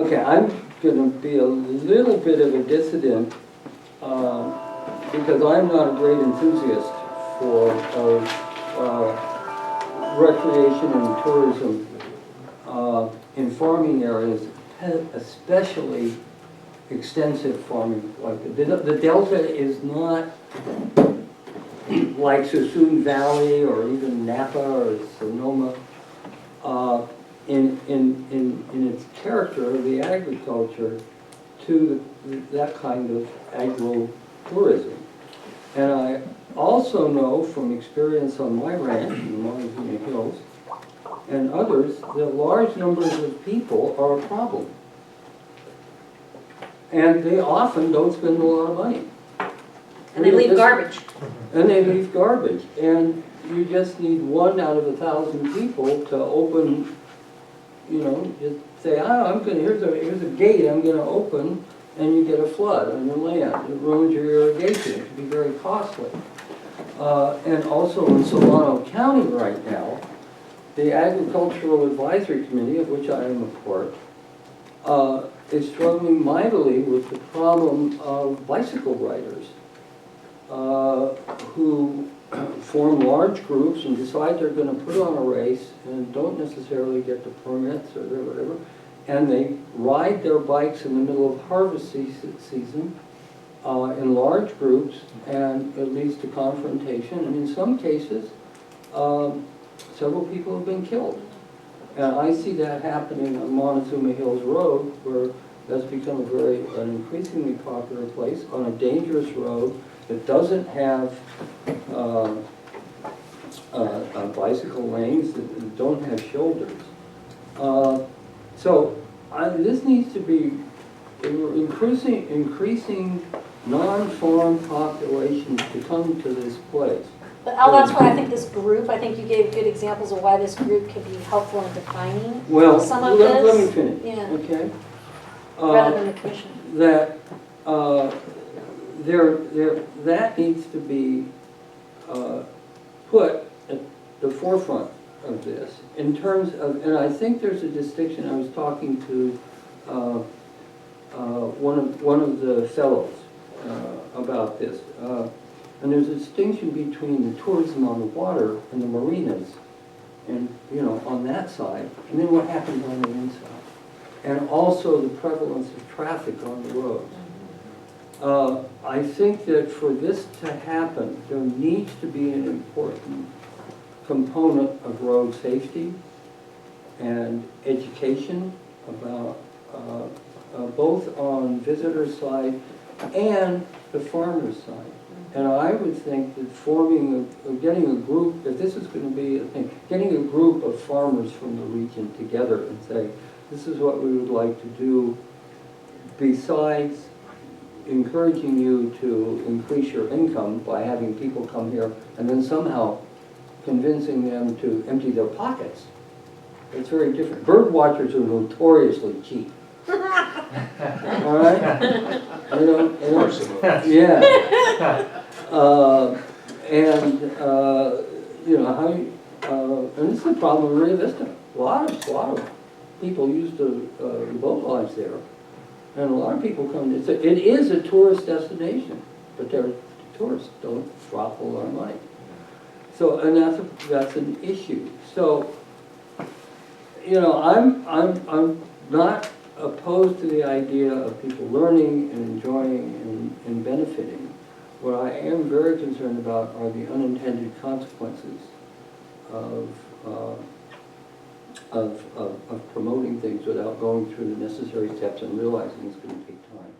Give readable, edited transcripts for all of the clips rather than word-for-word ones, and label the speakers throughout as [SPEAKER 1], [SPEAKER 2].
[SPEAKER 1] Okay, I'm going to be a little bit of a dissident because I'm not a great enthusiast for recreation and tourism in farming areas, especially extensive farming. Like the Delta is not like Sassoon Valley or even Napa or Sonoma. In its character of the agriculture to that kind of agro-tourism. And I also know from experience on my ranch in the Montezuma Hills and others that large numbers of people are a problem. And they often don't spend a lot of money.
[SPEAKER 2] And they leave garbage.
[SPEAKER 1] And they leave garbage. And you just need 1 out of 1,000 people to open, you know, just say, oh, here's a gate I'm going to open, and you get a flood on your land. It ruins your irrigation. It can be very costly. And also in Solano County right now, the Agricultural Advisory Committee, of which I am a part, is struggling mightily with the problem of bicycle riders who form large groups and decide they're going to put on a race and don't necessarily get the permits or whatever, and they ride their bikes in the middle of harvest season in large groups, and it leads to confrontation, and in some cases several people have been killed. And I see that happening on Montezuma Hills Road, where that's become an increasingly popular place on a dangerous road that doesn't have bicycle lanes, that don't have shoulders. This needs to be increasing non-farm populations to come to this place.
[SPEAKER 2] But Al, that's why I think this group, I think you gave good examples of why this group could be helpful in defining some of this.
[SPEAKER 1] Let me finish,
[SPEAKER 2] yeah.
[SPEAKER 1] Okay?
[SPEAKER 2] Rather than the commission.
[SPEAKER 1] That that needs to be put at the forefront of this in terms of, and I think there's a distinction. I was talking to one of the fellows about this, and there's a distinction between the tourism on the water and the marinas, and on that side, and then what happens on the inside, and also the prevalence of traffic on the roads. I think that for this to happen, there needs to be an important component of road safety and education about both on visitors' side and the farmers' side. And I would think that getting a group, if this is going to be a thing, getting a group of farmers from the region together and say, this is what we would like to do, besides encouraging you to increase your income by having people come here and then somehow convincing them to empty their pockets. It's very different. Bird watchers are notoriously cheap. All right? Yeah. And this is a problem in Rio Vista. A lot of people used to boat lives there. And a lot of people come. It is a tourist destination, but tourists don't drop a lot of money. So, and that's an issue. So, I'm not opposed to the idea of people learning and enjoying and benefiting. What I am very concerned about are the unintended consequences of promoting things without going through the necessary steps and realizing it's going to take time.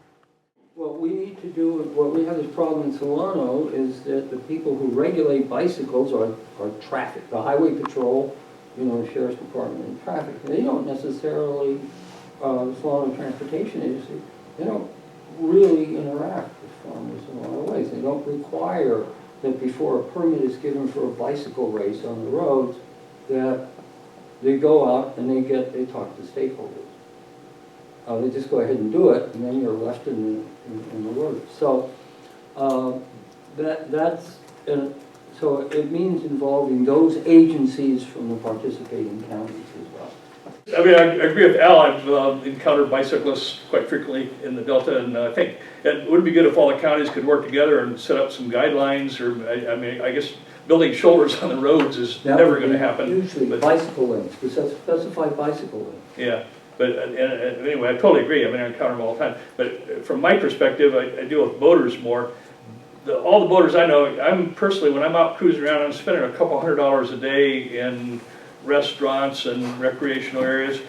[SPEAKER 1] What we need to do, what we have this problem in Solano, is that the people who regulate bicycles are traffic. The highway patrol, the sheriff's department and traffic. They don't necessarily, the Solano Transportation Agency, they don't really interact with farmers in a lot of ways. They don't require that before a permit is given for a bicycle race on the roads, that they go out and they talk to stakeholders. They just go ahead and do it, and then you're left in the woods. So so it means involving those agencies from the participating counties as well.
[SPEAKER 3] I mean, I agree with Al. I've encountered bicyclists quite frequently in the Delta, and I think it would be good if all the counties could work together and set up some guidelines, or, I mean, I guess building shoulders on the roads is never going to happen.
[SPEAKER 1] Usually bicycle lanes, specify bicycle lanes.
[SPEAKER 3] Yeah, but and anyway, I totally agree. I mean, I encounter them all the time. But from my perspective, I deal with boaters more. All the boaters I know, I'm personally, when I'm out cruising around, I'm spending a couple $100 a day in restaurants and recreational areas.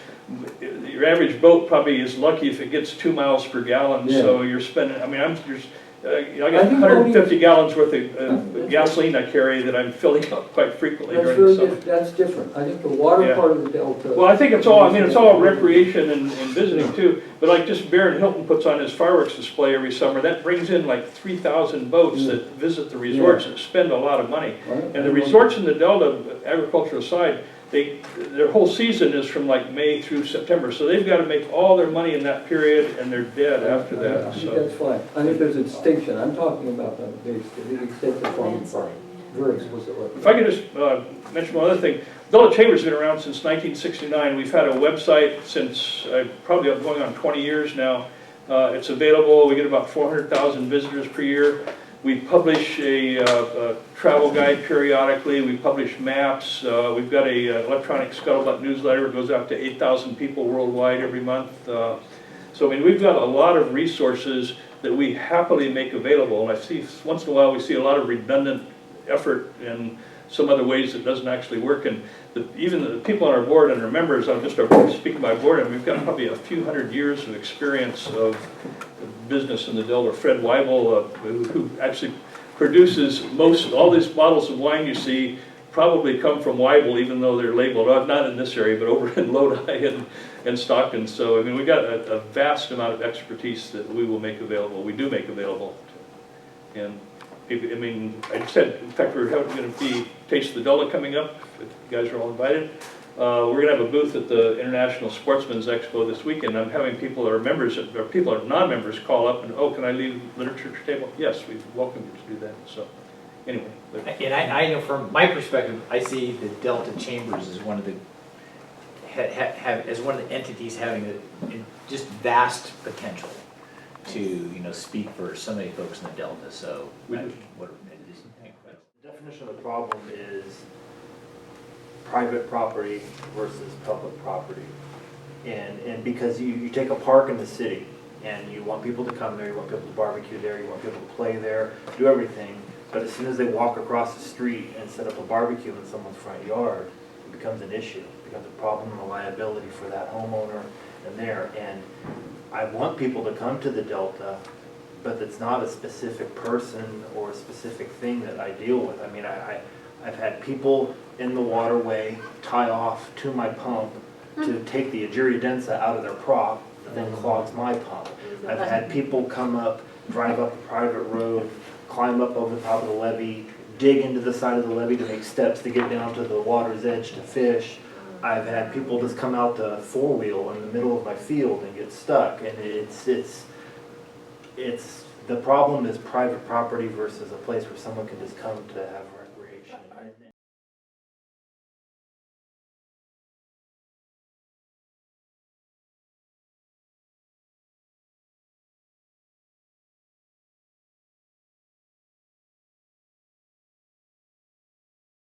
[SPEAKER 3] Your average boat probably is lucky if it gets 2 miles per gallon. Yeah. So you're spending. I mean, I got 150 gallons worth of gasoline I carry that I'm filling up quite frequently during the summer.
[SPEAKER 1] That's different. I think the water part of the Delta.
[SPEAKER 3] Well, I think it's all. I mean, it's all recreation and visiting too. But like just Barron Hilton puts on his fireworks display every summer. That brings in like 3,000 boats that visit the resorts and spend a lot of money. Right. And the resorts in the Delta, agricultural side, their whole season is from like May through September, so they've got to make all their money in that period, and they're dead after that.
[SPEAKER 1] I think that's fine. I think there's a distinction. I'm talking about the extent of farming part, very explicitly.
[SPEAKER 3] If I could just mention one other thing, Delta Chamber's been around since 1969. We've had a website since probably going on 20 years now. It's available. We get about 400,000 visitors per year. We publish a travel guide periodically. We publish maps. We've got a electronic scuttlebutt newsletter. It goes out to 8,000 people worldwide every month. So I mean, we've got a lot of resources that we happily make available. And I see once in a while we see a lot of redundant effort in some other ways that doesn't actually work. And even the people on our board and our members, I'm just speaking by board, and we've got probably a few hundred years of experience of business in the Delta. Fred Weibel, who actually produces all these bottles of wine you see probably come from Weibel, even though they're labeled, not in this area, but over in Lodi and Stockton. So, I mean, we've got a vast amount of expertise that we will make available. We do make available. And I mean, I said, in fact, we're going to be Taste of the Delta coming up. If you guys are all invited. We're going to have a booth at the International Sportsman's Expo this weekend. I'm having people that are members, or people that are non-members, call up and, oh, can I leave literature at your table? Yes, we welcome you to do that. So, anyway.
[SPEAKER 4] And I know from my perspective, I see the Delta Chambers as one of the as one of the entities having just vast potential to speak for so many folks in the Delta. So,
[SPEAKER 5] the definition of the problem is private property versus public property. And because you take a park in the city and you want people to come there, you want people to barbecue there, you want people to play there, do everything, but as soon as they walk across the street and set up a barbecue in someone's front yard, it becomes an issue. It becomes a problem and a liability for that homeowner and there. And I want people to come to the Delta, but it's not a specific person or a specific thing that I deal with. I mean, I've had people in the waterway tie off to my pump to take the Ageria densa out of their prop that then clogs my pump. I've had people come up, drive up a private road, climb up over the top of the levee, dig into the side of the levee to make steps to get down to the water's edge to fish. I've had people just come out the four-wheel in the middle of my field and get stuck, and it's the problem is private property versus a place where someone can just come to have